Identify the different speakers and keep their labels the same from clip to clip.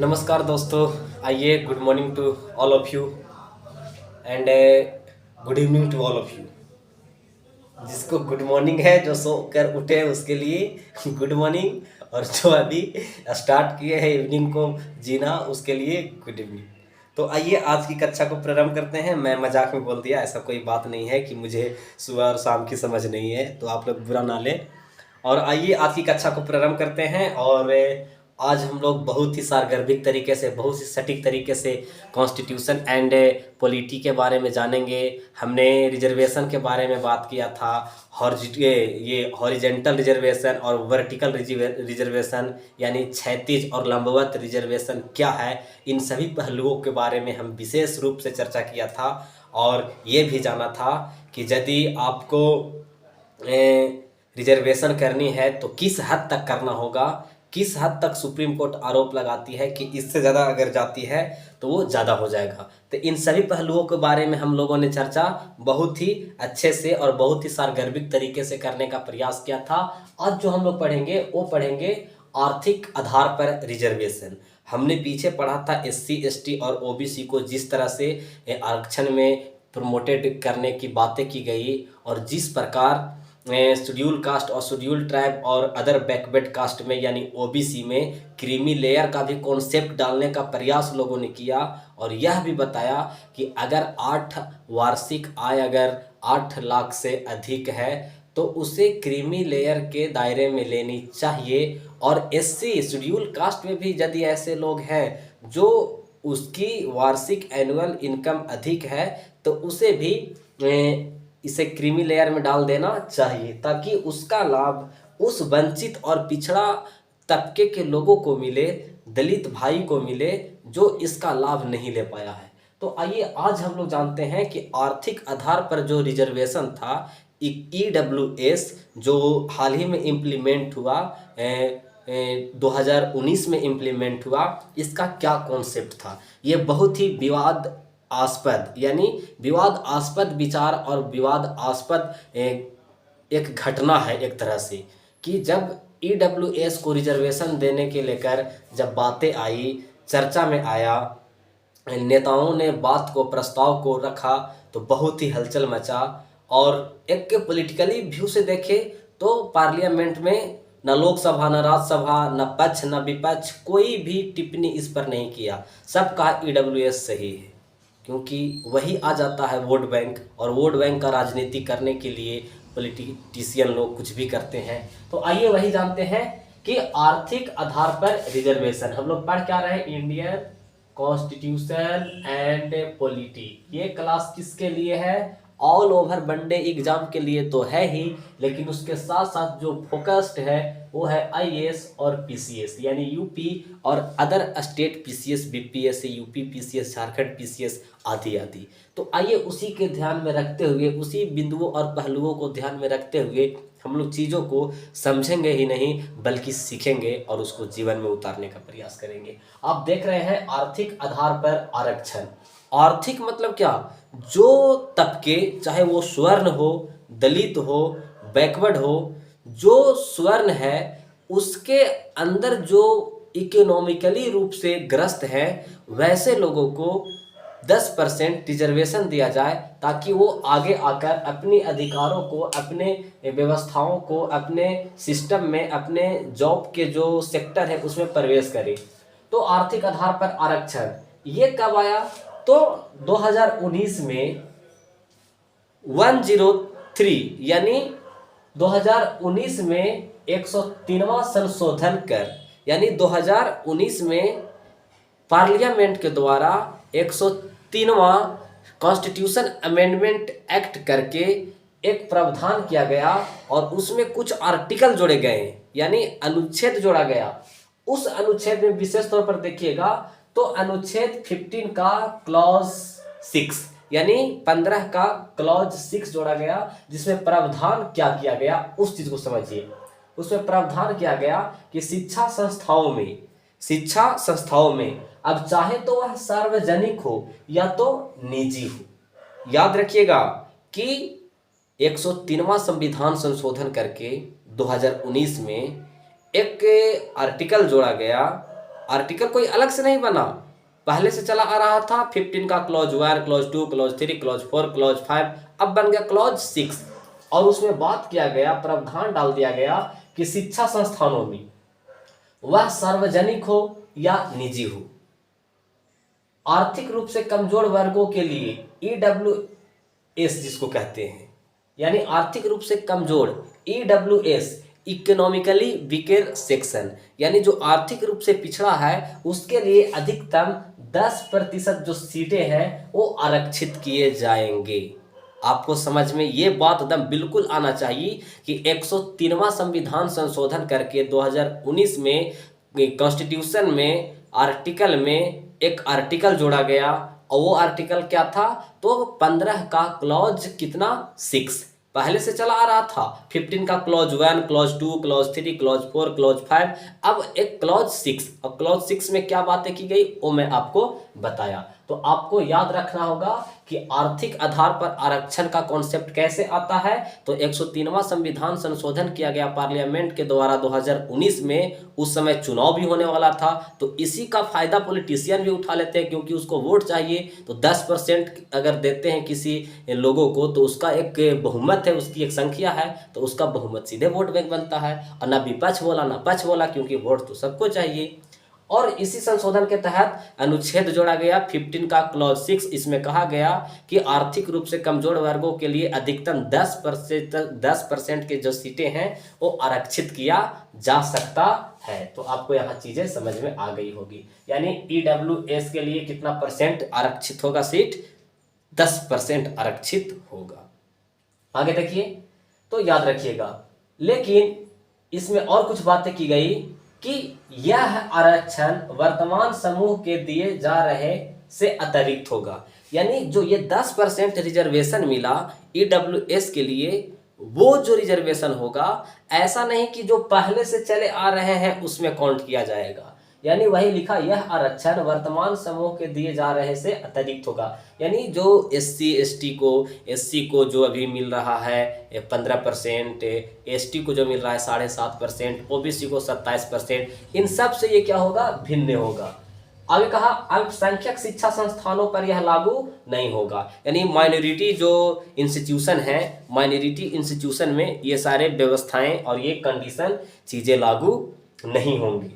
Speaker 1: नमस्कार दोस्तों। आइए, good morning to all of you and good evening to all of you. जिसको good morning है, जो सो कर उठे हैं, उसके लिए गुड मॉर्निंग। और जो अभी स्टार्ट किए हैं इवनिंग को जीना, उसके लिए गुड इवनिंग। तो आइए आज की कक्षा को प्रारंभ करते हैं। मैं मजाक में बोल दिया, ऐसा कोई बात नहीं है कि मुझे सुबह और शाम की समझ नहीं है, तो आप लोग बुरा ना लें। और आइए आज की कक्षा को प्रारंभ करते हैं। और आज हम लोग बहुत ही सारगर्भिक तरीके से, बहुत ही सटीक तरीके से कॉन्स्टिट्यूशन एंड पॉलिटी के बारे में जानेंगे। हमने रिजर्वेशन के बारे में बात किया था। ये हॉरिजेंटल रिजर्वेशन और वर्टिकल रिजर्वेशन यानी क्षैतिज और लंबवत रिजर्वेशन क्या है, इन सभी पहलुओं के बारे में हम विशेष रूप से चर्चा किया था। और ये भी जाना था कि यदि आपको रिजर्वेशन करनी है तो किस हद तक करना होगा, किस हद तक सुप्रीम कोर्ट आरोप लगाती है कि इससे ज़्यादा अगर जाती है तो वो ज़्यादा हो जाएगा। तो इन सभी पहलुओं के बारे में हम लोगों ने चर्चा बहुत ही अच्छे से और बहुत ही सारगर्भिक तरीके से करने का प्रयास किया था। आज जो हम लोग पढ़ेंगे वो पढ़ेंगे आर्थिक आधार पर रिजर्वेशन। हमने पीछे पढ़ा था SC ST और OBC को जिस तरह से आरक्षण में प्रमोटेड करने की बातें की गई, और जिस प्रकार शेड्यूल कास्ट और शेड्यूल ट्राइब और अदर बैकवर्ड कास्ट में यानी OBC में क्रीमी लेयर का भी कॉन्सेप्ट डालने का प्रयास लोगों ने किया। और यह भी बताया कि अगर 8 वार्षिक आय अगर 8 लाख से अधिक है तो उसे क्रीमी लेयर के दायरे में लेनी चाहिए। और SC शेड्यूल कास्ट में भी यदि ऐसे लोग हैं जो उसकी वार्षिक एनुअल इनकम अधिक है तो उसे भी इसे क्रीमी लेयर में डाल देना चाहिए, ताकि उसका लाभ उस वंचित और पिछड़ा तबके के लोगों को मिले, दलित भाई को मिले जो इसका लाभ नहीं ले पाया है। तो आइए आज हम लोग जानते हैं कि आर्थिक आधार पर जो रिजर्वेशन था, EWS, जो हाल ही में इम्प्लीमेंट हुआ, 2019 में इम्प्लीमेंट हुआ, इसका क्या कॉन्सेप्ट था। ये बहुत ही विवादास्पद यानी विवादास्पद विचार और विवादास्पद एक घटना है एक तरह से, कि जब EWS को रिजर्वेशन देने के लेकर जब बातें आई, चर्चा में आया, नेताओं ने बात को, प्रस्ताव को रखा, तो बहुत ही हलचल मचा। और एक के पॉलिटिकली व्यू से देखे तो पार्लियामेंट में न लोकसभा न राज्यसभा न पक्ष न विपक्ष कोई भी टिप्पणी इस पर नहीं किया। सब कहा EWS सही है, क्योंकि वही आ जाता है वोट बैंक, और वोट बैंक का राजनीति करने के लिए पॉलिटिशियन लोग कुछ भी करते हैं। तो आइए वही जानते हैं कि आर्थिक आधार पर रिजर्वेशन हम लोग पढ़ क्या रहे हैं, इंडियन कॉन्स्टिट्यूशन एंड पॉलिटी। ये क्लास किसके लिए है? ऑल ओवर वनडे एग्जाम के लिए तो है ही, लेकिन उसके साथ साथ जो फोकस्ड है वो है IAS और PCS यानी यूपी और other state PCS, BPS, UP PCS, Jharkhand PCS आदि आदि। तो आइए उसी के ध्यान में रखते हुए, उसी बिंदुओं और पहलुओं को ध्यान में रखते हुए हम लोग चीज़ों को समझेंगे ही नहीं बल्कि सीखेंगे और उसको जीवन में उतारने का प्रयास करेंगे। आप देख रहे हैं आर्थिक आधार पर आरक्षण। आर्थिक मतलब क्या? जो तबके, चाहे वो स्वर्ण हो, दलित हो, बैकवर्ड हो, जो स्वर्ण है उसके अंदर जो इकोनॉमिकली रूप से ग्रस्त है, वैसे लोगों को 10% रिजर्वेशन दिया जाए, ताकि वो आगे आकर अपने अधिकारों को, अपने व्यवस्थाओं को, अपने सिस्टम में, अपने जॉब के जो सेक्टर है उसमें प्रवेश करें। तो आर्थिक आधार पर आरक्षण ये कब आया? तो 2019 में 103 यानी 2019 में 103वां संशोधन कर, यानी 2019 में पार्लियामेंट के द्वारा 103वां कॉन्स्टिट्यूशन अमेंडमेंट एक्ट करके एक प्रावधान किया गया, और उसमें कुछ आर्टिकल जोड़े गए यानी अनुच्छेद जोड़ा गया। उस अनुच्छेद में विशेष तौर पर देखिएगा तो अनुच्छेद 15 का क्लॉज 6 यानी 15 का क्लॉज 6 जोड़ा गया, जिसमें प्रावधान क्या किया गया उस चीज को समझिए। उसमें प्रावधान किया गया कि शिक्षा संस्थाओं में अब चाहे तो वह सार्वजनिक हो या तो निजी हो। याद रखिएगा कि 103वां संविधान संशोधन करके 2019 में एक आर्टिकल जोड़ा गया आर्टिकल कोई अलग से नहीं बना, पहले से चला आ रहा था 15 का clause 1, clause 2, clause 3, clause 4, clause 5, अब बन गया क्लॉज 6। और उसमें बात किया गया, प्रावधान डाल दिया गया कि शिक्षा संस्थानों में वह सार्वजनिक हो या निजी हो, आर्थिक रूप से कमजोर वर्गों के लिए EWS जिसको कहते हैं, यानी आर्थिक रूप से कमजोर, EWS इकोनॉमिकली वीकर सेक्शन, यानी जो आर्थिक रूप से पिछड़ा है उसके लिए अधिकतम 10% जो सीटें हैं वो आरक्षित किए जाएंगे। आपको समझ में ये बात एकदम बिल्कुल आना चाहिए कि 103वां संविधान संशोधन करके 2019 में कॉन्स्टिट्यूशन में आर्टिकल में एक आर्टिकल जोड़ा गया, और वो आर्टिकल क्या था, तो 15 का क्लॉज कितना 6, पहले से चला आ रहा था 15 का clause 1, clause 2, clause 3, clause 4, clause 5, अब एक क्लॉज 6। और क्लॉज 6 में क्या बातें की गई वो मैं आपको बताया। तो आपको याद रखना होगा कि आर्थिक आधार पर आरक्षण का कॉन्सेप्ट कैसे आता है। तो 103वां संविधान संशोधन किया गया पार्लियामेंट के द्वारा 2019 में, उस समय चुनाव भी होने वाला था, तो इसी का फायदा पॉलिटिशियन भी उठा लेते हैं, क्योंकि उसको वोट चाहिए। तो 10% अगर देते हैं किसी लोगों को तो उसका एक बहुमत है, उसकी एक संख्या है, तो उसका बहुमत सीधे वोट बैंक बनता है। और ना विपक्ष बोला ना पक्ष बोला, क्योंकि वोट तो सबको चाहिए। और इसी संशोधन के तहत अनुच्छेद जोड़ा गया 15 का क्लॉज 6, इसमें कहा गया कि आर्थिक रूप से कमजोर वर्गों के लिए अधिकतम 10% की जो सीटें हैं वो आरक्षित किया जा सकता है। तो आपको यहाँ चीजें समझ में आ गई होगी, यानी EWS के लिए कितना परसेंट आरक्षित होगा सीट, 10% आरक्षित होगा। आगे देखिए, तो याद रखिएगा, लेकिन इसमें और कुछ बातें की गई कि यह आरक्षण वर्तमान समूह के दिए जा रहे से अतिरिक्त होगा, यानी जो ये 10% रिजर्वेशन मिला EWS के लिए, वो जो रिजर्वेशन होगा ऐसा नहीं कि जो पहले से चले आ रहे हैं उसमें काउंट किया जाएगा, यानी वही लिखा, यह आरक्षण वर्तमान समूह के दिए जा रहे से अतिरिक्त होगा। यानी जो SC को जो अभी मिल रहा है 15%, ST को जो मिल रहा है 7.5%, OBC को 27%, इन सब से ये क्या होगा, भिन्न होगा। आगे कहा अल्पसंख्यक शिक्षा संस्थानों पर यह लागू नहीं होगा, यानी माइनॉरिटी जो इंस्टीट्यूशन है, माइनॉरिटी इंस्टीट्यूशन में ये सारे व्यवस्थाएं और ये कंडीशन चीजें लागू नहीं होंगी।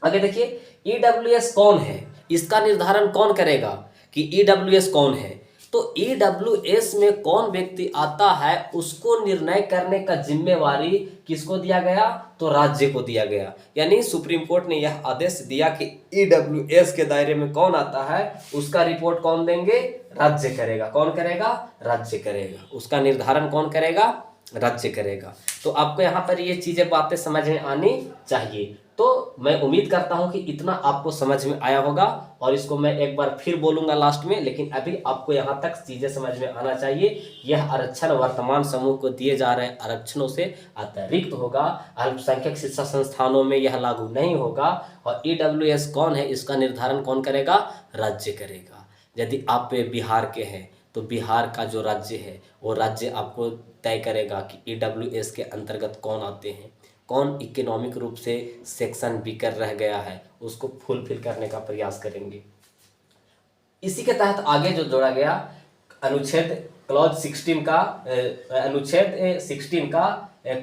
Speaker 1: आगे देखिए, EWS कौन है, इसका निर्धारण कौन करेगा कि EWS कौन है। तो EWS में कौन व्यक्ति आता है उसको निर्णय करने का जिम्मेवारी किसको दिया गया, तो राज्य को दिया गया। यानी सुप्रीम कोर्ट ने यह आदेश दिया कि EWS के दायरे में कौन आता है उसका रिपोर्ट कौन देंगे, राज्य करेगा। कौन करेगा, राज्य करेगा। उसका निर्धारण कौन करेगा, राज्य करेगा। तो आपको यहाँ पर ये चीजें बातें समझ में आनी चाहिए। तो मैं उम्मीद करता हूं कि इतना आपको समझ में आया होगा, और इसको मैं एक बार फिर बोलूंगा लास्ट में, लेकिन अभी आपको यहाँ तक चीजें समझ में आना चाहिए। यह आरक्षण वर्तमान समूह को दिए जा रहे आरक्षणों से अतिरिक्त होगा, अल्पसंख्यक शिक्षा संस्थानों में यह लागू नहीं होगा। और EWS कौन है इसका निर्धारण कौन करेगा, राज्य करेगा। यदि आप बिहार के हैं तो बिहार का जो राज्य है वो राज्य आपको तय करेगा कि EWS के अंतर्गत कौन आते हैं, कौन इकोनॉमिक रूप से सेक्शन वीकर रह गया है उसको फुलफिल करने का प्रयास करेंगे। इसी के तहत आगे जो जोड़ा गया अनुच्छेद क्लॉज 16 का अनुच्छेद 16 का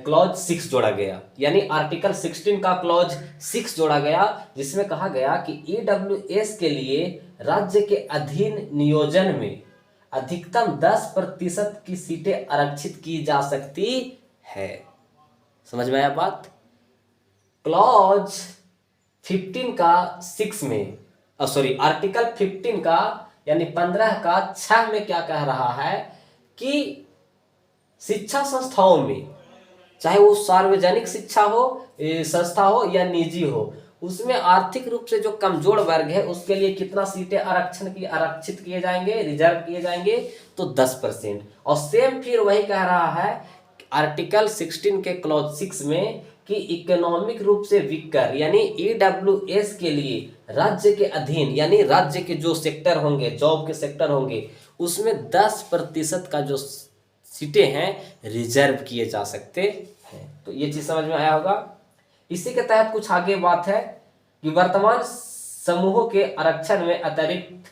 Speaker 1: क्लॉज 6 जोड़ा गया, यानी आर्टिकल 16 का क्लॉज 6 जोड़ा गया, जिसमें कहा गया कि EWS के लिए राज्य के अधीन नियोजन में अधिकतम 10% की सीटें आरक्षित की जा सकती है। समझ में आया बात। क्लॉज 15 का 6 में आर्टिकल 15 का यानी 15 का 6 में क्या कह रहा है कि शिक्षा संस्थाओं में, चाहे वो सार्वजनिक शिक्षा हो संस्था हो या निजी हो, उसमें आर्थिक रूप से जो कमजोर वर्ग है उसके लिए कितना सीटें आरक्षित किए जाएंगे, रिजर्व किए जाएंगे, तो 10%। और सेम फिर वही कह रहा है आर्टिकल 16 के क्लॉज 6 में कि इकोनॉमिक रूप से वीकर यानी EWS के लिए राज्य के अधीन, यानी राज्य के जो सेक्टर होंगे, जॉब के सेक्टर होंगे, उसमें 10% का जो सीटें हैं रिजर्व किए जा सकते हैं। तो ये चीज समझ में आया होगा। इसी के तहत कुछ आगे बात है, कि वर्तमान समूहों के आरक्षण में अतिरिक्त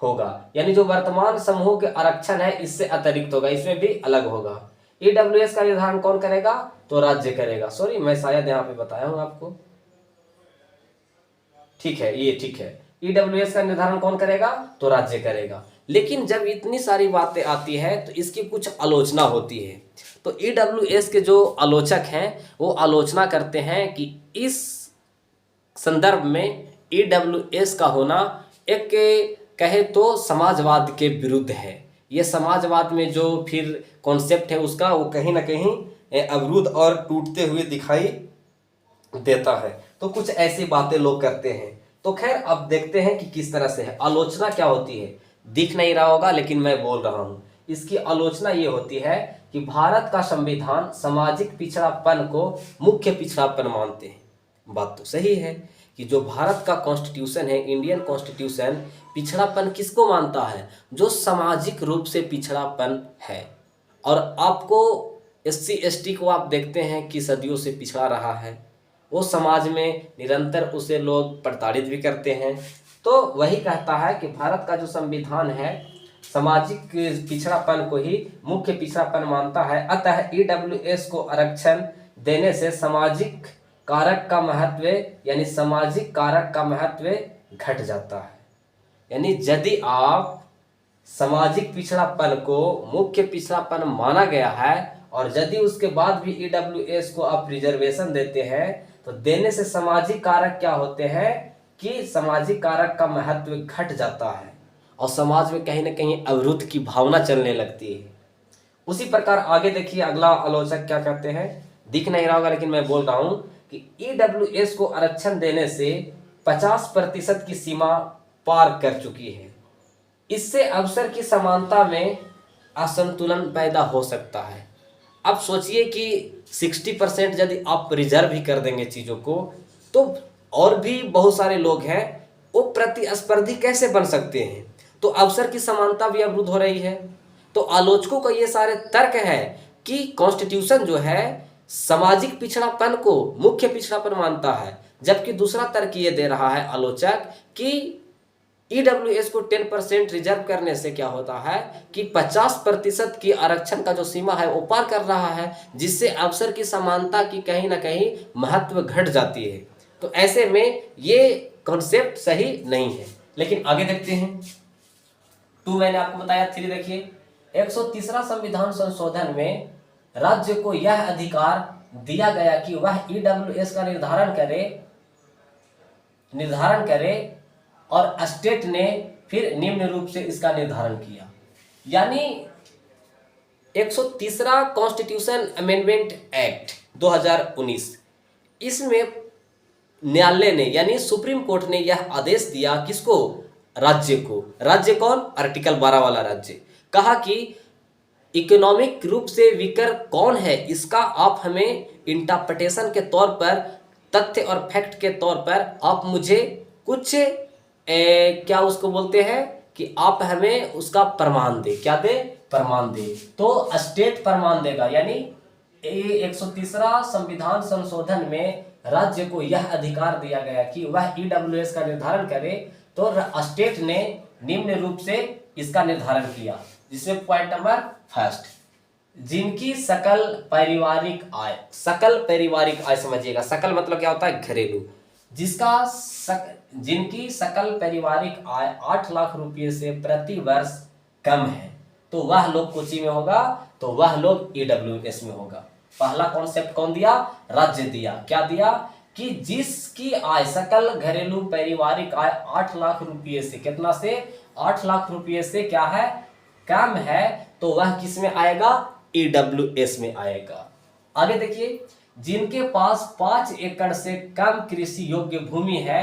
Speaker 1: होगा, यानी जो वर्तमान समूहों के आरक्षण है इससे अतिरिक्त होगा, इसमें भी अलग होगा। ईडब्ल्यूएस का निर्धारण कौन करेगा? तो राज्य करेगा। सॉरी, मैं शायद यहाँ पे बताया हूँ आपको, ठीक है, ये ठीक है। ईडब्ल्यूएस का निर्धारण कौन करेगा? तो राज्य करेगा। लेकिन जब इतनी सारी बातें आती है तो इसकी कुछ आलोचना होती है। तो ईडब्ल्यूएस के जो आलोचक हैं वो आलोचना करते हैं कि इस संदर्भ में ईडब्ल्यूएस का होना एक कहे तो समाजवाद के विरुद्ध है। ये समाजवाद में जो फिर कॉन्सेप्ट है उसका वो कहीं ना कहीं अवरुद्ध और टूटते हुए दिखाई देता है। तो कुछ ऐसी बातें लोग करते हैं। तो खैर अब देखते हैं कि किस तरह से है आलोचना क्या होती है। दिख नहीं रहा होगा लेकिन मैं बोल रहा हूँ। इसकी आलोचना ये होती है कि भारत का संविधान सामाजिक पिछड़ापन को मुख्य पिछड़ापन मानते हैं। बात तो सही है कि जो भारत का कॉन्स्टिट्यूशन है, इंडियन कॉन्स्टिट्यूशन, पिछड़ापन किसको मानता है? जो सामाजिक रूप से पिछड़ापन है। और आपको एससी एसटी को आप देखते हैं कि सदियों से पिछड़ा रहा है, वो समाज में निरंतर उसे लोग प्रताड़ित भी करते हैं। तो वही कहता है कि भारत का जो संविधान है सामाजिक पिछड़ापन को ही मुख्य पिछड़ापन मानता है। अतः ईडब्ल्यूएस को आरक्षण देने से सामाजिक कारक का महत्व, यानी सामाजिक कारक का महत्व घट जाता है। यानी यदि आप सामाजिक पिछड़ापन को मुख्य पिछड़ापन माना गया है और यदि उसके बाद भी ईडब्ल्यूएस को आप रिजर्वेशन देते हैं तो देने से सामाजिक कारक क्या होते हैं कि सामाजिक कारक का महत्व घट जाता है और समाज में कहीं ना कहीं अवरुद्ध की भावना चलने लगती है। उसी प्रकार आगे देखिए अगला आलोचक क्या कहते हैं। दिख नहीं रहा होगा लेकिन मैं बोल रहा हूं कि ईडब्ल्यूएस को आरक्षण देने से 50% की सीमा पार कर चुकी है। इससे अवसर की समानता में असंतुलन पैदा हो सकता है। अब सोचिए कि 60% यदि आप रिजर्व ही कर देंगे चीज़ों को तो और भी बहुत सारे लोग हैं वो प्रतिस्पर्धी कैसे बन सकते हैं? तो अवसर की समानता भी अवरुद्ध हो रही है। तो आलोचकों का ये सारे तर्क है कि कॉन्स्टिट्यूशन जो है सामाजिक पिछड़ापन को मुख्य पिछड़ापन मानता है, जबकि दूसरा तर्क ये दे रहा है आलोचक कि ईडब्ल्यूएस को 10% रिजर्व करने से क्या होता है कि 50% की आरक्षण का जो सीमा है वो पार कर रहा है, जिससे अवसर की समानता की कहीं ना कहीं महत्व घट जाती है। तो ऐसे में ये कॉन्सेप्ट सही नहीं है। लेकिन आगे देखते हैं। 2 मैंने आपको बताया, 3 देखिए। 130वां संविधान संशोधन में राज्य को यह अधिकार दिया गया कि वह ईडब्ल्यूएस का निर्धारण करे और स्टेट ने फिर निम्न रूप से इसका निर्धारण किया। यानी 130वां कॉन्स्टिट्यूशन अमेंडमेंट एक्ट 2019, इसमें न्यायालय ने यानी सुप्रीम कोर्ट ने यह आदेश दिया किसको? राज्य को। राज्य कौन? आर्टिकल 12 वाला राज्य। कहा कि इकोनॉमिक रूप से वीकर कौन है इसका आप हमें इंटरप्रिटेशन के तौर पर, तथ्य और फैक्ट के तौर पर आप मुझे कुछ क्या उसको बोलते हैं कि आप हमें उसका प्रमाण दे। क्या दे? प्रमाण दे। तो स्टेट प्रमाण देगा। यानी 130वां संविधान संशोधन में राज्य को यह अधिकार दिया गया कि वह ईडब्ल्यूएस का निर्धारण करे, तो स्टेट ने निम्न रूप से इसका निर्धारण किया। जिसमें पॉइंट नंबर 1, जिनकी सकल पारिवारिक आय समझिएगा। सकल मतलब क्या होता है? घरेलू। जिनकी सकल पारिवारिक आय 8 लाख रुपये से प्रति वर्ष कम है तो वह लोग कोची में होगा? तो वह लोग ईडब्ल्यूएस में होगा। पहला कॉन्सेप्ट कौन दिया? राज्य दिया। क्या दिया? कि जिसकी आय, सकल घरेलू पारिवारिक आय 8 लाख रुपये से, कितना से? 8 लाख रुपये से क्या है? कम है, तो वह किस में आएगा? ईडब्ल्यूएस में आएगा। आगे देखिए, जिनके पास 5 एकड़ से कम कृषि योग्य भूमि है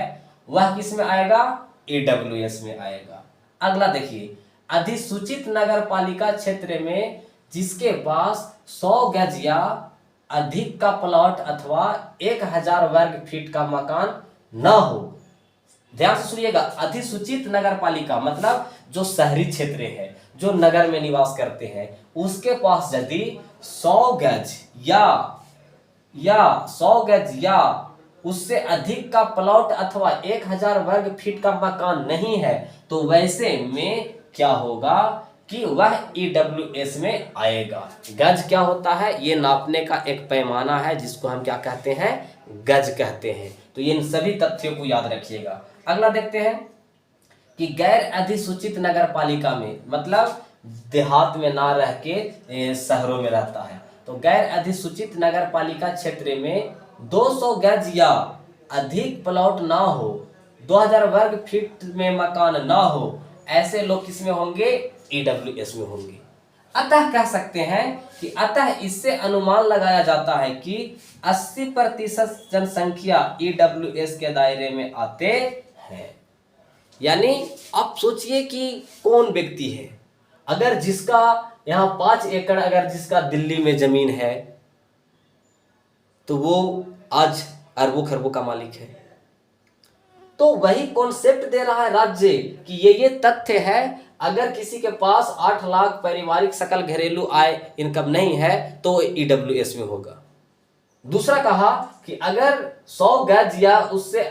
Speaker 1: वह किस में आएगा? ईडब्ल्यूएस में आएगा। अगला देखिए, अधिसूचित नगर पालिका क्षेत्र में जिसके पास 100 गज या अधिक का प्लॉट अथवा 1000 वर्ग फीट का मकान न हो। ध्यान से सुनिएगा, अधिसूचित नगर पालिका मतलब जो शहरी क्षेत्र है, जो नगर में निवास करते हैं, उसके पास यदि 100 गज या 100 गज या उससे अधिक का प्लॉट अथवा 1000 वर्ग फीट का मकान नहीं है, तो वैसे में क्या होगा कि वह EWS में आएगा। गज क्या होता है? ये नापने का एक पैमाना है जिसको हम क्या कहते हैं? गज कहते हैं। तो इन सभी तथ्यों को याद रखिएगा। अगला देखते हैं कि गैर अधिसूचित नगर पालिका में, मतलब देहात में ना रह के शहरों में रहता है, तो गैर अधिसूचित नगर पालिका क्षेत्र में 200 गज या अधिक प्लॉट ना हो, 2000 वर्ग फीट में मकान ना हो, ऐसे लोग किसमें होंगे? EWS में होंगे। अतः कह सकते हैं कि अतः इससे अनुमान लगाया जाता है कि 80% जनसंख्या EWS के दायरे में आते हैं। यानी आप सोचिए कि कौन व्यक्ति है, अगर जिसका यहाँ 5 एकड़ अगर जिसका दिल्ली में जमीन है, तो वो आज अरबों खरबों का मालिक है। तो वही कॉन्सेप्ट दे रहा है राज्य कि ये तथ्य है, अगर किसी के पास 8 लाख पारिवारिक सकल घरेलू आय इनकम नहीं है तो EWS में होगा। दूसरा कहा कि अगर 100 गज या उससे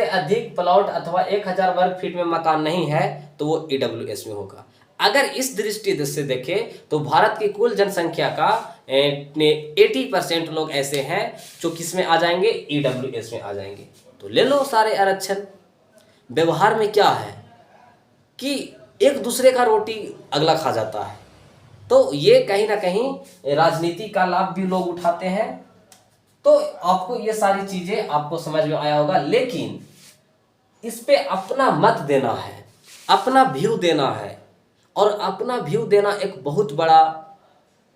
Speaker 1: अधिक प्लॉट अथवा 1000 वर्ग फीट में मकान नहीं है तो वो EWS में होगा। अगर इस दृष्टि से देखें तो भारत की कुल जनसंख्या का 80% लोग ऐसे हैं जो किस में आ जाएंगे? EWS में आ जाएंगे। तो ले लो सारे आरक्षण। व्यवहार में क्या है कि एक दूसरे का रोटी अगला खा जाता है, तो ये कहीं ना कहीं राजनीति का लाभ भी लोग उठाते हैं। तो आपको ये सारी चीजें आपको समझ में आया होगा, लेकिन इस पे अपना मत देना है, अपना व्यू देना है। और अपना व्यू देना एक बहुत बड़ा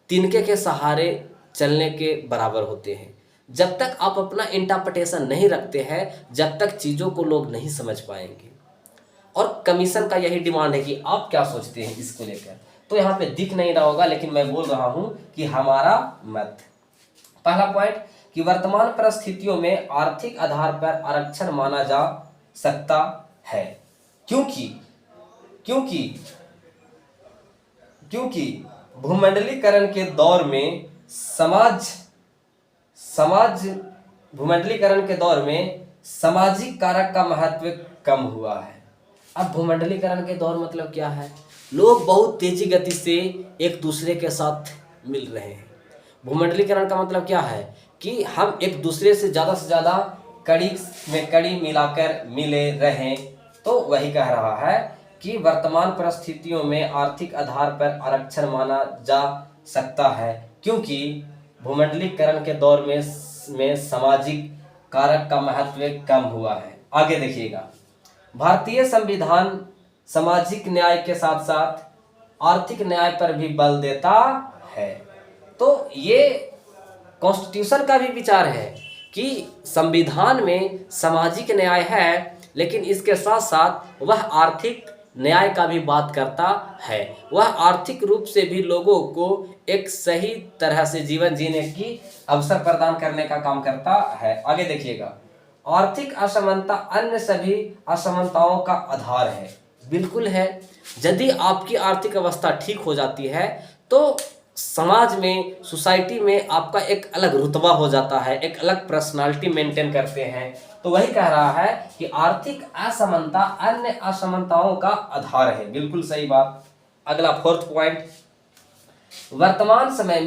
Speaker 1: तिनके के सहारे चलने के बराबर होते हैं। जब तक आप अपना इंटरप्रिटेशन नहीं रखते हैं, जब तक चीज़ों को लोग नहीं समझ पाएंगे। और कमीशन का यही डिमांड है कि आप क्या सोचते हैं इसको लेकर। तो यहाँ पे दिख नहीं रहा होगा, लेकिन मैं बोल रहा हूँ कि हमारा मत। पहला पॉइंट कि वर्तमान परिस्थितियों में आर्थिक आधार पर आरक्षण माना जा सकता है, क्योंकि भूमंडलीकरण के दौर में सामाजिक कारक का महत्व कम हुआ है। अब भूमंडलीकरण के दौर मतलब क्या है? लोग बहुत तेजी गति से एक दूसरे के साथ मिल रहे हैं। भूमंडलीकरण का मतलब क्या है कि हम एक दूसरे से ज़्यादा कड़ी में कड़ी मिलाकर मिले रहें। तो वही कह रहा है कि वर्तमान परिस्थितियों में आर्थिक आधार पर आरक्षण माना जा सकता है, क्योंकि भूमंडलीकरण के दौर में सामाजिक कारक का महत्व कम हुआ है। आगे देखिएगा, भारतीय संविधान सामाजिक न्याय के साथ साथ आर्थिक न्याय पर भी बल देता है। तो ये कॉन्स्टिट्यूशन का भी विचार है कि संविधान में सामाजिक न्याय है, लेकिन इसके साथ साथ वह आर्थिक न्याय का भी बात करता है। वह आर्थिक रूप से भी लोगों को एक सही तरह से जीवन जीने की अवसर प्रदान करने का काम करता है। आगे देखिएगा, आर्थिक असमानता अन्य सभी असमानताओं का आधार है। बिल्कुल है। यदि आपकी आर्थिक अवस्था ठीक हो जाती है तो समाज में, सोसाइटी में आपका एक अलग रुतबा हो जाता है, एक अलग पर्सनालिटी मेंटेन करते हैं। तो वही कह रहा है कि आर्थिक असमानता अन्य असमानताओं का आधार है। बिल्कुल सही बात। अगला फोर्थ पॉइंट, वर्तमान समय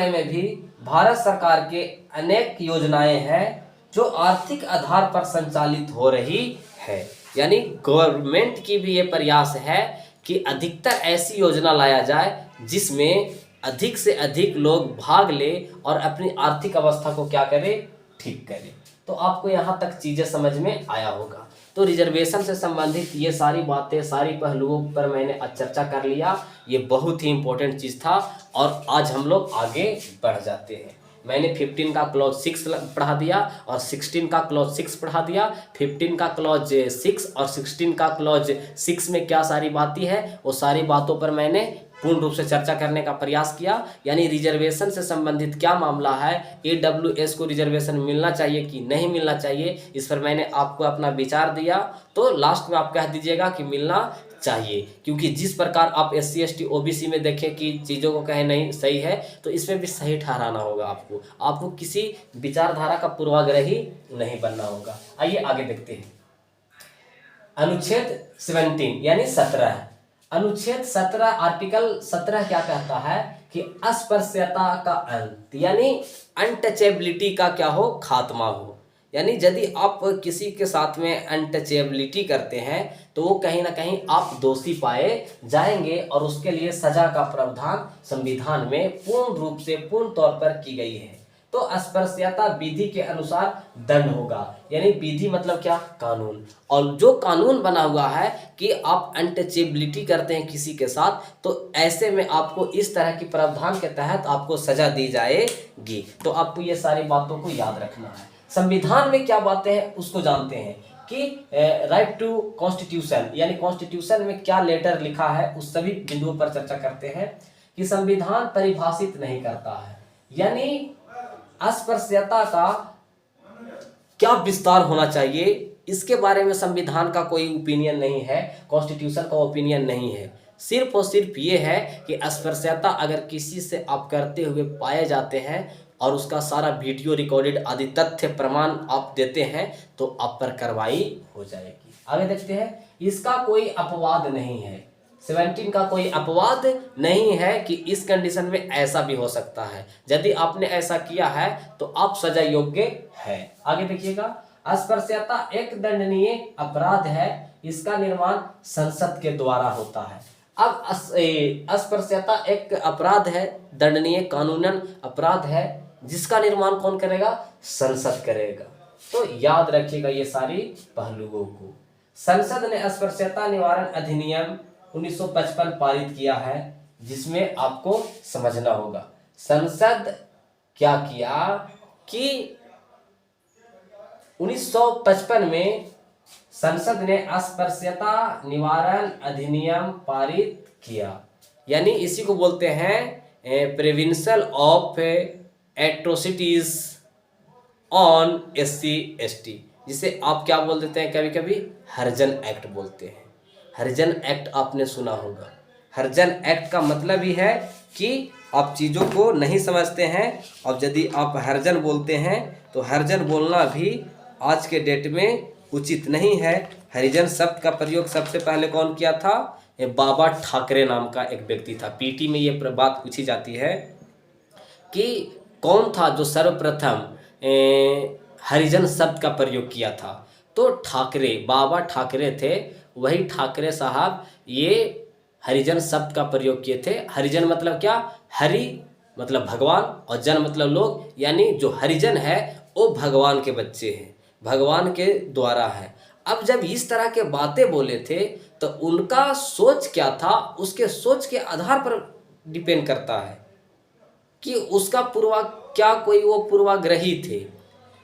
Speaker 1: में भी भारत सरकार के अनेक योजनाएं हैं जो आर्थिक आधार पर संचालित हो रही है। यानी गवर्नमेंट की भी ये प्रयास है कि अधिकतर ऐसी योजना लाया जाए जिसमें अधिक से अधिक लोग भाग ले और अपनी आर्थिक अवस्था को क्या करे? ठीक करे। तो आपको यहाँ तक चीज़ें समझ में आया होगा। तो रिजर्वेशन से संबंधित ये सारी बातें, सारी पहलुओं पर मैंने आज चर्चा कर लिया। ये बहुत ही इम्पोर्टेंट चीज़ था और आज हम लोग आगे बढ़ जाते हैं। मैंने 15 का क्लॉज 6 पढ़ा दिया और 16 का क्लॉज 6 पढ़ा दिया। 15 का क्लॉज 6 और 16 का क्लॉज 6 में क्या सारी बातें हैं, वो सारी बातों पर मैंने पूर्ण रूप से चर्चा करने का प्रयास किया। यानी रिजर्वेशन से संबंधित क्या मामला है, EWS को रिजर्वेशन मिलना चाहिए कि नहीं मिलना चाहिए, इस पर मैंने आपको अपना विचार दिया। तो लास्ट में आप कह दीजिएगा कि मिलना चाहिए, क्योंकि जिस प्रकार आप SC ST OBC में देखें कि चीज़ों को कहें नहीं सही है, तो इसमें भी सही ठहराना होगा आपको किसी विचारधारा का पूर्वाग्रही नहीं बनना होगा। आइए आगे देखते हैं। अनुच्छेद 17 यानी 17। अनुच्छेद 17 आर्टिकल 17 क्या कहता है कि अस्पृश्यता का अंत यानी अनटचेबिलिटी का क्या हो, खात्मा हो। यानी यदि आप किसी के साथ में अनटचेबिलिटी करते हैं तो वो कहीं ना कहीं आप दोषी पाए जाएंगे और उसके लिए सजा का प्रावधान संविधान में पूर्ण रूप से पूर्ण तौर पर की गई है। तो अस्पृश्यता विधि के अनुसार दंड होगा, यानी विधि मतलब क्या, कानून। और जो कानून बना हुआ है कि आप अनटचेबिलिटी करते हैं किसी के साथ, तो ऐसे में आपको इस तरह की प्रावधान के तहत आपको सजा दी जाएगी। तो आपको ये सारी बातों को याद रखना है। संविधान में क्या बातें हैं उसको जानते हैं कि राइट टू कॉन्स्टिट्यूशन यानी कॉन्स्टिट्यूशन में क्या लेटर लिखा है, उस सभी बिंदुओं पर चर्चा करते हैं। कि संविधान परिभाषित नहीं करता है, यानी अस्पृश्यता का क्या विस्तार होना चाहिए इसके बारे में संविधान का कोई ओपिनियन नहीं है, कॉन्स्टिट्यूशन का ओपिनियन नहीं है। सिर्फ और सिर्फ ये है कि अस्पृश्यता अगर किसी से आप करते हुए पाए जाते हैं और उसका सारा वीडियो रिकॉर्डेड आदि तथ्य प्रमाण आप देते हैं तो आप पर कार्रवाई हो जाएगी। आगे देखते हैं। इसका कोई अपवाद नहीं है, 17 का कोई अपवाद नहीं है कि इस कंडीशन में ऐसा भी हो सकता है। यदि आपने ऐसा किया है तो आप सजा योग्य है। आगे देखिएगा। अस्पृश्यता एक दंडनीय अपराध है, इसका निर्माण संसद के द्वारा होता है। अब अस्पृश्यता एक अपराध है, दंडनीय कानूनन अपराध है, जिसका निर्माण कौन करेगा, संसद करेगा। तो याद रखिएगा ये सारी पहलुओं को। संसद ने अस्पृश्यता निवारण अधिनियम 1955 पारित किया है, जिसमें आपको समझना होगा संसद क्या किया कि 1955 में संसद ने अस्पृश्यता निवारण अधिनियम पारित किया, यानी इसी को बोलते हैं prevention of atrocities on SC ST, जिसे आप क्या बोल देते हैं, कभी कभी हरिजन एक्ट बोलते हैं। हरिजन एक्ट आपने सुना होगा। हरिजन एक्ट का मतलब ही है कि आप चीज़ों को नहीं समझते हैं और यदि आप हरिजन बोलते हैं तो हरिजन बोलना भी आज के डेट में उचित नहीं है। हरिजन शब्द का प्रयोग सबसे पहले कौन किया था, बाबा ठाकरे नाम का एक व्यक्ति था। PT में ये बात पूछी जाती है कि कौन था जो सर्वप्रथम हरिजन शब्द का प्रयोग किया था, तो ठाकरे, बाबा ठाकरे थे। वही ठाकरे साहब ये हरिजन शब्द का प्रयोग किए थे। हरिजन मतलब क्या, हरि मतलब भगवान और जन मतलब लोग, यानी जो हरिजन है वो भगवान के बच्चे हैं, भगवान के द्वारा है। अब जब इस तरह के बातें बोले थे तो उनका सोच क्या था, उसके सोच के आधार पर डिपेंड करता है कि उसका क्या कोई वो पूर्वाग्रही थे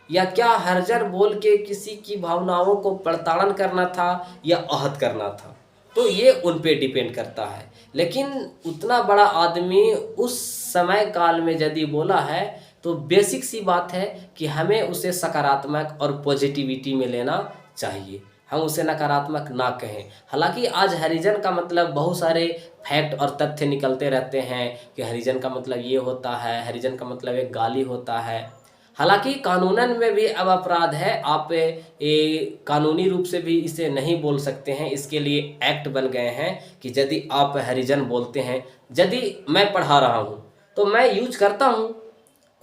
Speaker 1: या क्या हरिजन बोल के किसी की भावनाओं को प्रताड़न करना था या आहत करना था, तो ये उन पे डिपेंड करता है। लेकिन उतना बड़ा आदमी उस समय काल में यदि बोला है तो बेसिक सी बात है कि हमें उसे सकारात्मक और पॉजिटिविटी में लेना चाहिए, हम उसे नकारात्मक ना कहें। हालांकि आज हरिजन का मतलब बहुत सारे फैक्ट और तथ्य निकलते रहते हैं कि हरिजन का मतलब ये होता है, हरिजन का मतलब एक गाली होता है। हालांकि कानूनन में भी अब अपराध है, आप कानूनी रूप से भी इसे नहीं बोल सकते हैं। इसके लिए एक्ट बन गए हैं कि यदि आप हरिजन बोलते हैं, यदि मैं पढ़ा रहा हूँ तो मैं यूज करता हूँ,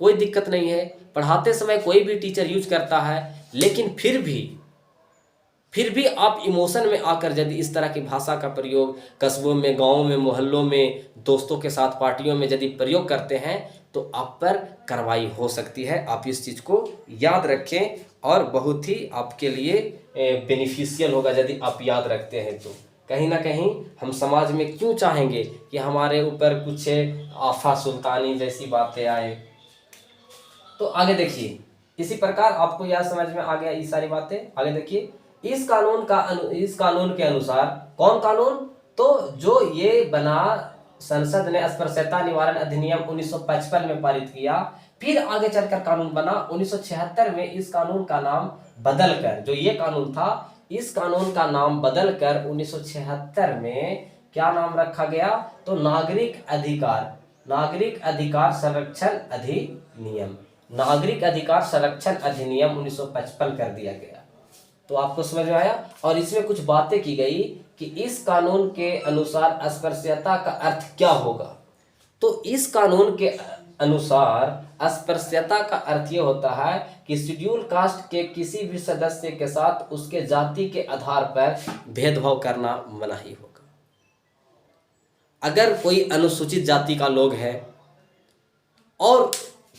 Speaker 1: कोई दिक्कत नहीं है। पढ़ाते समय कोई भी टीचर यूज करता है, लेकिन फिर भी आप इमोशन में आकर यदि इस तरह की भाषा का प्रयोग कस्बों में, गाँवों में, मोहल्लों में, दोस्तों के साथ पार्टियों में यदि प्रयोग करते हैं तो आप पर कार्रवाई हो सकती है। आप इस चीज़ को याद रखें और बहुत ही आपके लिए बेनिफिशियल होगा यदि आप याद रखते हैं। तो कहीं ना कहीं हम समाज में क्यों चाहेंगे कि हमारे ऊपर कुछ आफा सुल्तानी जैसी बातें आए। तो आगे देखिए, इसी प्रकार आपको यह समझ में आ गया ये सारी बातें। आगे देखिए, इस कानून के अनुसार, कौन कानून, तो जो ये बना, संसद ने अस्पृश्यता निवारण अधिनियम 1955 में पारित किया, फिर आगे चलकर कानून बना 1976 में। इस कानून का नाम बदलकर, जो ये कानून था इस कानून का नाम बदलकर 1976 में क्या नाम रखा गया? तो नागरिक अधिकार संरक्षण अधिनियम, नागरिक अधिकार संरक्षण अधिनियम 1955 कर दिया गया। तो आपको समझ में आया। और इसमें कुछ बातें की गई कि इस कानून के अनुसार अस्पृश्यता का अर्थ क्या होगा। तो इस कानून के अनुसार अस्पृश्यता का अर्थ ये होता है कि शेड्यूल कास्ट के किसी भी सदस्य के साथ उसके जाति के आधार पर भेदभाव करना मनाही होगा। अगर कोई अनुसूचित जाति का लोग है और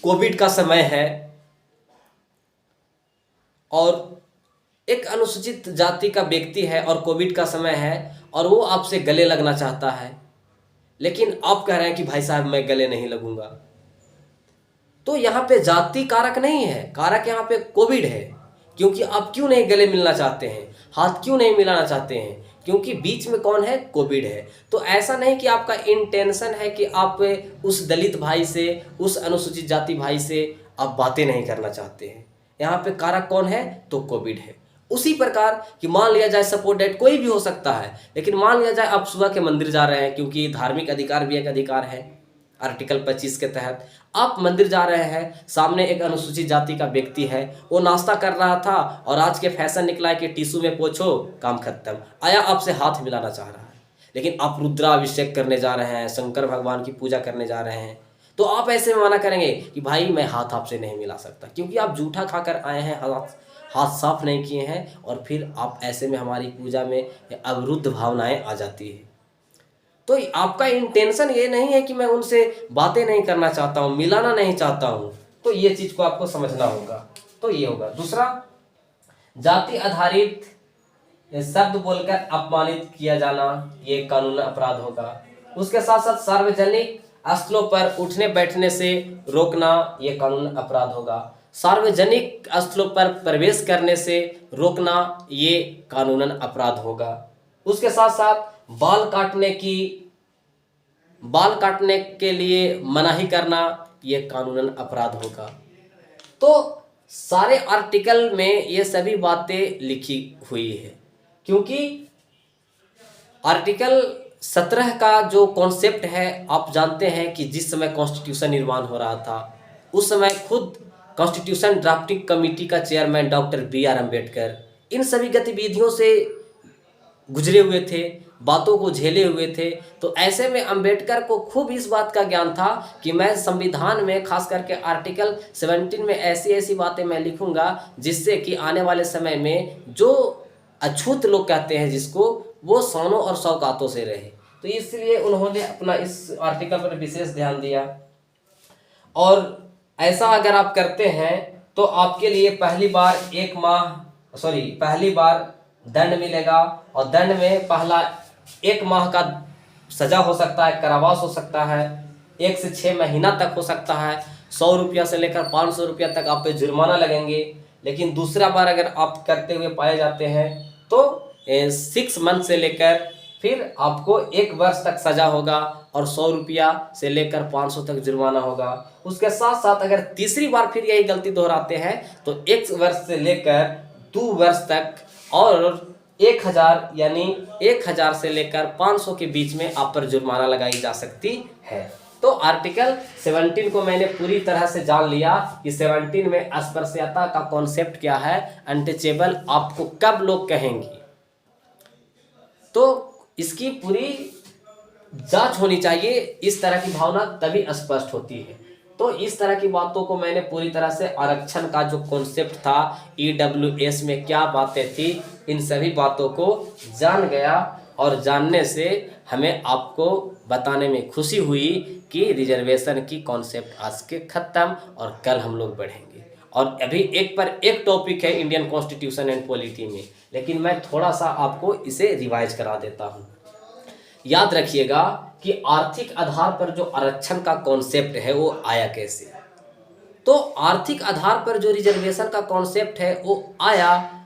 Speaker 1: कोविड का समय है और एक अनुसूचित जाति का व्यक्ति है और कोविड का समय है और वो आपसे गले लगना चाहता है, लेकिन आप कह रहे हैं कि भाई साहब मैं गले नहीं लगूंगा, तो यहाँ पे जाति कारक नहीं है, कारक यहाँ पे कोविड है। क्योंकि आप क्यों नहीं गले मिलना चाहते हैं, हाथ क्यों नहीं मिलाना चाहते हैं? क्योंकि बीच में कौन है? कोविड है। तो ऐसा नहीं कि आपका इंटेंशन है कि आप उस दलित भाई से, उस अनुसूचित जाति भाई से आप बातें नहीं करना चाहते हैं। यहाँ पे कारक कौन है? तो कोविड है। उसी प्रकार कि मान लिया जाए सपोर्ट डेट कोई भी हो सकता है, लेकिन मान लिया जाए आप सुबह के मंदिर जा रहे हैं, क्योंकि धार्मिक अधिकार भी एक अधिकार है आर्टिकल 25 के तहत। आप मंदिर जा रहे हैं, सामने एक अनुसूचित जाति का व्यक्ति है, वो नाश्ता कर रहा था और आज के फैशन निकला है कि टिश्यू में पोंछो, काम खत्म। आया आपसे हाथ मिलाना चाह रहा है, लेकिन आप रुद्राभिषेक करने जा रहे हैं, शंकर भगवान की पूजा करने जा रहे हैं, तो आप ऐसे में मना करेंगे कि भाई मैं हाथ आपसे नहीं मिला सकता, क्योंकि आप जूठा खाकर आए हैं, हाथ साफ नहीं किए हैं, और फिर आप ऐसे में हमारी पूजा में अवरुद्ध भावनाएं आ जाती है। तो आपका इंटेंशन ये नहीं है कि मैं उनसे बातें नहीं करना चाहता हूँ, मिलाना नहीं चाहता हूँ, तो ये चीज को आपको समझना होगा। तो ये होगा। दूसरा, जाति आधारित शब्द बोलकर अपमानित किया जाना, ये कानूनी अपराध होगा। उसके साथ साथ सार्वजनिक स्थलों पर उठने बैठने से रोकना, ये कानूनी अपराध होगा। सार्वजनिक स्थलों पर प्रवेश करने से रोकना, ये कानूनन अपराध होगा। उसके साथ साथ बाल काटने के लिए मनाही करना, ये कानूनन अपराध होगा। तो सारे आर्टिकल में ये सभी बातें लिखी हुई है, क्योंकि आर्टिकल 17 का जो कॉन्सेप्ट है, आप जानते हैं कि जिस समय कॉन्स्टिट्यूशन निर्माण हो रहा था, उस समय खुद कॉन्स्टिट्यूशन ड्राफ्टिंग कमेटी का चेयरमैन डॉक्टर BR अम्बेडकर इन सभी गतिविधियों से गुजरे हुए थे, बातों को झेले हुए थे। तो ऐसे में अम्बेडकर को खूब इस बात का ज्ञान था कि मैं संविधान में, खास करके आर्टिकल 17 में ऐसी ऐसी बातें मैं लिखूंगा जिससे कि आने वाले समय में जो अछूत लोग कहते हैं जिसको, वो शानों और शौकातों से रहे। तो इसलिए उन्होंने अपना इस आर्टिकल पर विशेष ध्यान दिया। और ऐसा अगर आप करते हैं तो आपके लिए पहली बार दंड मिलेगा, और दंड में पहला 1 माह का सजा हो सकता है, कारावास हो सकता है, 1 से 6 महीना तक हो सकता है, 100 रुपया से लेकर 500 रुपया तक आप पे जुर्माना लगेंगे। लेकिन दूसरा बार अगर आप करते हुए पाए जाते हैं तो 6 मंथ से लेकर फिर आपको 1 वर्ष तक सजा होगा, और 100 रुपया से लेकर 500 तक जुर्माना होगा। उसके साथ साथ अगर तीसरी बार फिर यही गलती दोहराते हैं तो 1 वर्ष से लेकर 2 वर्ष तक, और 1000 यानी 1000 से लेकर 500 के बीच में आप पर जुर्माना लगाई जा सकती है। तो आर्टिकल 17 को मैंने पूरी तरह से जान लिया कि 17 में अस्पृश्यता का कॉन्सेप्ट क्या है, अनटचेबल आपको कब लोग कहेंगे, तो इसकी पूरी जांच होनी चाहिए। इस तरह की भावना तभी स्पष्ट होती है। तो इस तरह की बातों को मैंने पूरी तरह से, आरक्षण का जो कॉन्सेप्ट था, EWS में क्या बातें थी, इन सभी बातों को जान गया। और जानने से हमें आपको बताने में खुशी हुई कि रिजर्वेशन की कॉन्सेप्ट आज के खत्म, और कल हम लोग बढ़ेंगे। और अभी एक पर एक टॉपिक है इंडियन कॉन्स्टिट्यूशन एंड पॉलिटी में, लेकिन मैं थोड़ा सा आपको इसे रिवाइज करा देता हूँ। याद रखिएगा कि आर्थिक आधार पर जो आरक्षण का कॉन्सेप्ट है वो आया कैसे। तो आर्थिक आधार पर जो रिजर्वेशन का कॉन्सेप्ट है वो आया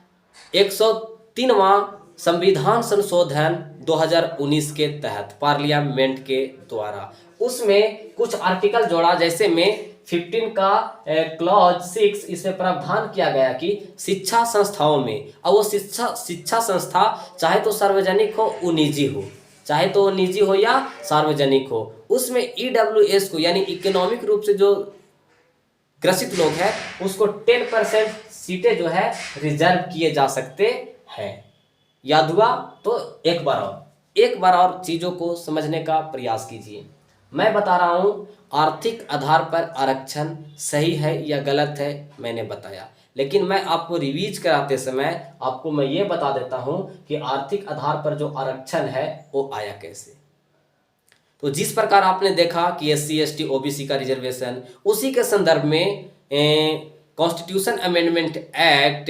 Speaker 1: 103वां संविधान संशोधन 2019 के तहत पार्लियामेंट के द्वारा। उसमें कुछ आर्टिकल जोड़ा, जैसे में 15 का क्लॉज 6 इसमें प्रावधान किया गया कि शिक्षा संस्थाओं में, अब वो शिक्षा संस्था चाहे तो सार्वजनिक हो वो निजी हो, चाहे तो वो निजी हो या सार्वजनिक हो, उसमें ईडब्ल्यूएस को यानी इकोनॉमिक रूप से जो ग्रसित लोग हैं उसको 10% सीटें जो है रिजर्व किए जा सकते हैं। याद हुआ? तो एक बार और चीज़ों को समझने का प्रयास कीजिए। मैं बता रहा हूँ आर्थिक आधार पर आरक्षण सही है या गलत है, मैंने बताया, लेकिन मैं आपको रिवीज कराते समय आपको मैं ये बता देता हूँ कि आर्थिक आधार पर जो आरक्षण है वो आया कैसे। तो जिस प्रकार आपने देखा कि SC ST OBC का रिजर्वेशन, उसी के संदर्भ में कॉन्स्टिट्यूशन अमेंडमेंट एक्ट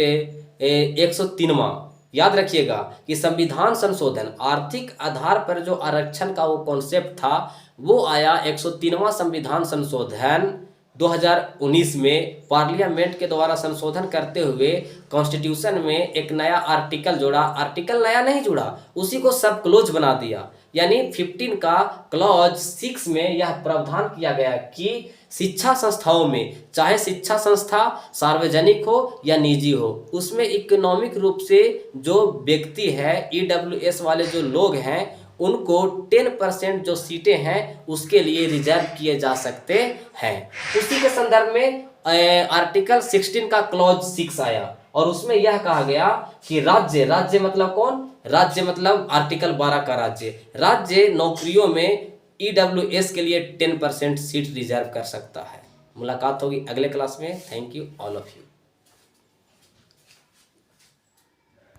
Speaker 1: 103वां, याद रखिएगा कि संविधान संशोधन आर्थिक आधार पर जो आरक्षण का वो कॉन्सेप्ट था वो आया 103वां संविधान संशोधन 2019 में पार्लियामेंट के द्वारा संशोधन करते हुए कॉन्स्टिट्यूशन में एक नया आर्टिकल जोड़ा, आर्टिकल नया नहीं जोड़ा, उसी को सब क्लोज बना दिया। यानी 15 का क्लॉज 6 में यह प्रावधान किया गया कि शिक्षा संस्थाओं में, चाहे शिक्षा संस्था सार्वजनिक हो या निजी हो, उसमें इकोनॉमिक रूप से जो व्यक्ति है, ईडब्ल्यूएस वाले जो लोग हैं, उनको 10% जो सीटें हैं उसके लिए रिजर्व किए जा सकते हैं। उसी के संदर्भ में आर्टिकल 16 का क्लॉज 6 आया और उसमें यह कहा गया कि राज्य मतलब कौन? राज्य मतलब आर्टिकल 12 का राज्य नौकरियों में ईडब्ल्यूएस के लिए 10% सीट रिजर्व कर सकता है। मुलाकात होगी अगले क्लास में। Thank you all of you.